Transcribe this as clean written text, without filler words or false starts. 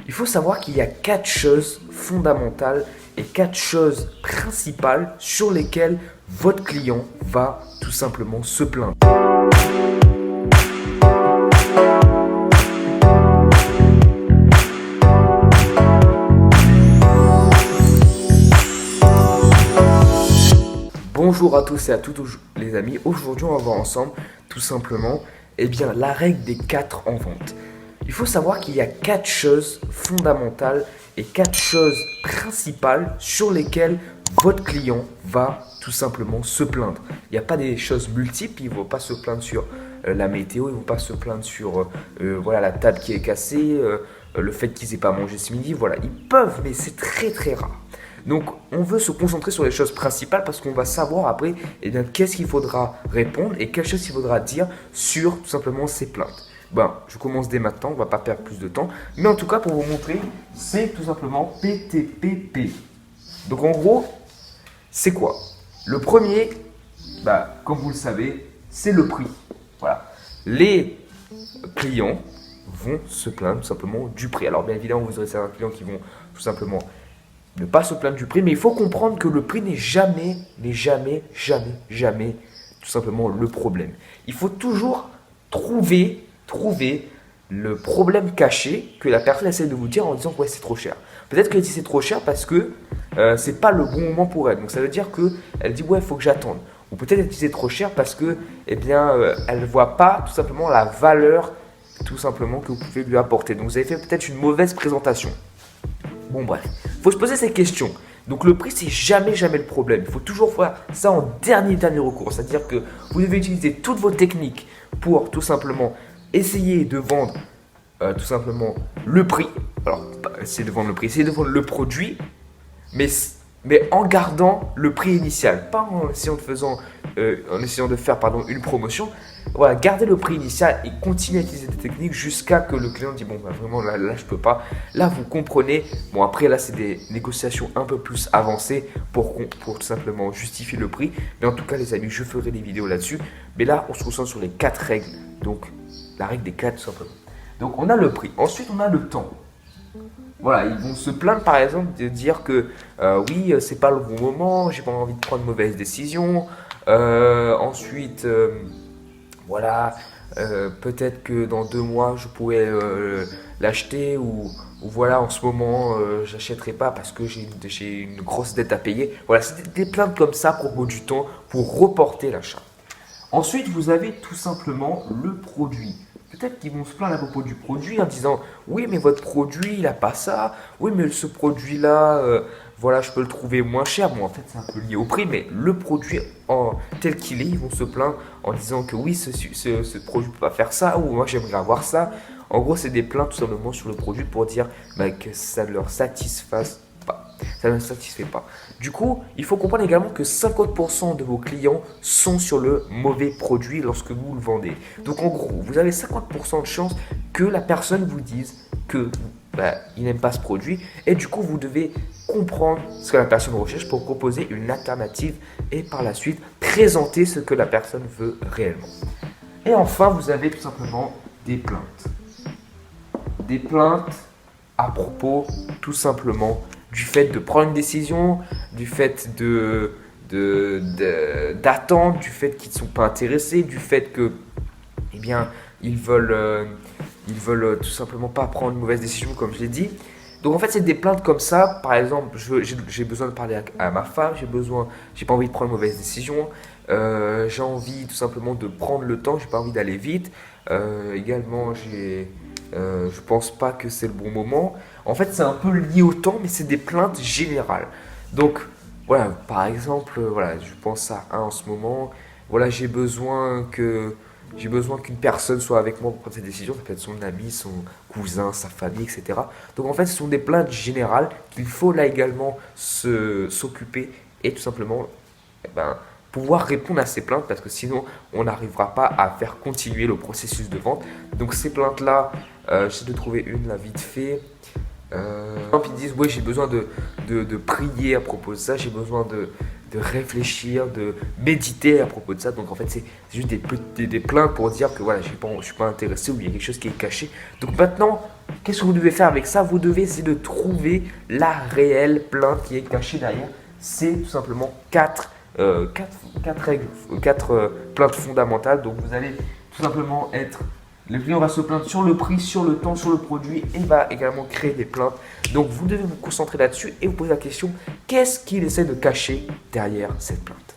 Il faut savoir qu'il y a 4 choses fondamentales et 4 choses principales sur lesquelles votre client va tout simplement se plaindre. Bonjour à tous et à toutes les amis, aujourd'hui on va voir ensemble tout simplement la règle des 4 en vente. Il faut savoir qu'il y a 4 choses fondamentales et 4 choses principales sur lesquelles votre client va tout simplement se plaindre. Il n'y a pas des choses multiples, il ne va pas se plaindre sur la météo, il ne va pas se plaindre sur voilà, la table qui est cassée, le fait qu'ils n'aient pas mangé ce midi, voilà, ils peuvent mais c'est très très rare. Donc, on veut se concentrer sur les choses principales parce qu'on va savoir après qu'est-ce qu'il faudra répondre et quelles choses il faudra dire sur tout simplement ces plaintes. Je commence dès maintenant, on ne va pas perdre plus de temps. Mais en tout cas, pour vous montrer, c'est tout simplement PTPP. Donc, en gros, c'est quoi? Le premier, comme vous le savez, c'est le prix. Voilà. Les clients vont se plaindre tout simplement du prix. Alors, bien évidemment, vous aurez certains clients qui vont tout simplement ne pas se plaindre du prix, mais il faut comprendre que le prix n'est jamais tout simplement le problème. Il faut toujours trouver le problème caché que la personne essaie de vous dire en disant que ouais, c'est trop cher. Peut-être qu'elle dit c'est trop cher parce que c'est pas le bon moment pour elle. Donc ça veut dire qu'elle dit ouais, il faut que j'attende. Ou peut-être elle dit c'est trop cher parce que elle ne voit pas tout simplement la valeur tout simplement que vous pouvez lui apporter. Donc vous avez fait peut-être une mauvaise présentation. Bon bref, il faut se poser ces questions. Donc le prix, c'est jamais le problème. Il faut toujours faire ça en dernier recours. C'est-à-dire que vous devez utiliser toutes vos techniques pour tout simplement essayer de vendre tout simplement le prix. Alors, essayez de vendre le prix, essayez de vendre le produit, mais en gardant le prix initial. Pas en essayant de faire une promotion. Voilà, gardez le prix initial et continuez à utiliser des techniques jusqu'à que le client dit bon vraiment là je peux pas. Là vous comprenez. Bon après là c'est des négociations un peu plus avancées pour tout simplement justifier le prix. Mais en tout cas les amis, je ferai des vidéos là-dessus. Mais là on se concentre sur les 4 règles. Donc la règle des 4 tout simplement. Donc on a le prix. Ensuite on a le temps. Voilà, ils vont se plaindre par exemple de dire que oui c'est pas le bon moment, j'ai pas envie de prendre de mauvaises décisions. Ensuite voilà, peut-être que dans 2 mois je pourrais l'acheter ou voilà en ce moment j'achèterai pas parce que j'ai une grosse dette à payer. Voilà, c'est des plaintes comme ça à propos du temps pour reporter l'achat. Ensuite, vous avez tout simplement le produit. Peut-être qu'ils vont se plaindre à propos du produit en disant oui mais votre produit il n'a pas ça, oui mais ce produit là voilà je peux le trouver moins cher. Bon en fait c'est un peu lié au prix, mais le produit tel qu'il est, ils vont se plaindre en disant que oui ce produit ne peut pas faire ça ou moi j'aimerais avoir ça. En gros c'est des plaintes tout simplement sur le produit pour dire que ça ne leur satisfasse pas. Ça ne satisfait pas. Du coup, il faut comprendre également que 50% de vos clients sont sur le mauvais produit lorsque vous le vendez. Donc en gros, vous avez 50% de chance que la personne vous dise que il n'aime pas ce produit et du coup vous devez comprendre ce que la personne recherche pour proposer une alternative et par la suite présenter ce que la personne veut réellement. Et enfin, vous avez tout simplement des plaintes. Des plaintes à propos tout simplement du fait de prendre une décision, du fait d'attendre, du fait qu'ils ne sont pas intéressés, du fait que ils veulent tout simplement pas prendre une mauvaise décision comme je l'ai dit. Donc en fait c'est des plaintes comme ça. Par exemple, j'ai besoin de parler à ma femme, j'ai pas envie de prendre une mauvaise décision, j'ai envie tout simplement de prendre le temps, j'ai pas envie d'aller vite. Également je pense pas que c'est le bon moment. En fait, c'est un peu lié au temps, mais c'est des plaintes générales. Donc, voilà, par exemple, voilà, je pense à un en ce moment. Voilà, j'ai besoin qu'une personne soit avec moi pour prendre cette décision. Ça peut être son ami, son cousin, sa famille, etc. Donc, en fait, ce sont des plaintes générales qu'il faut là également s'occuper et tout simplement, pouvoir répondre à ces plaintes parce que sinon on n'arrivera pas à faire continuer le processus de vente. Donc ces plaintes là, j'essaie de trouver une là vite fait. Ils disent oui j'ai besoin de prier à propos de ça, j'ai besoin de réfléchir, de méditer à propos de ça. Donc en fait, c'est juste des plaintes pour dire que voilà, je suis pas intéressé ou il y a quelque chose qui est caché. Donc maintenant, qu'est-ce que vous devez faire avec ça? Vous devez essayer de trouver la réelle plainte qui est cachée derrière. C'est tout simplement quatre règles, quatre plaintes fondamentales. Donc vous allez tout simplement être. Le client va se plaindre sur le prix, sur le temps, sur le produit et va également créer des plaintes. Donc vous devez vous concentrer là-dessus et vous poser la question, qu'est-ce qu'il essaie de cacher derrière cette plainte?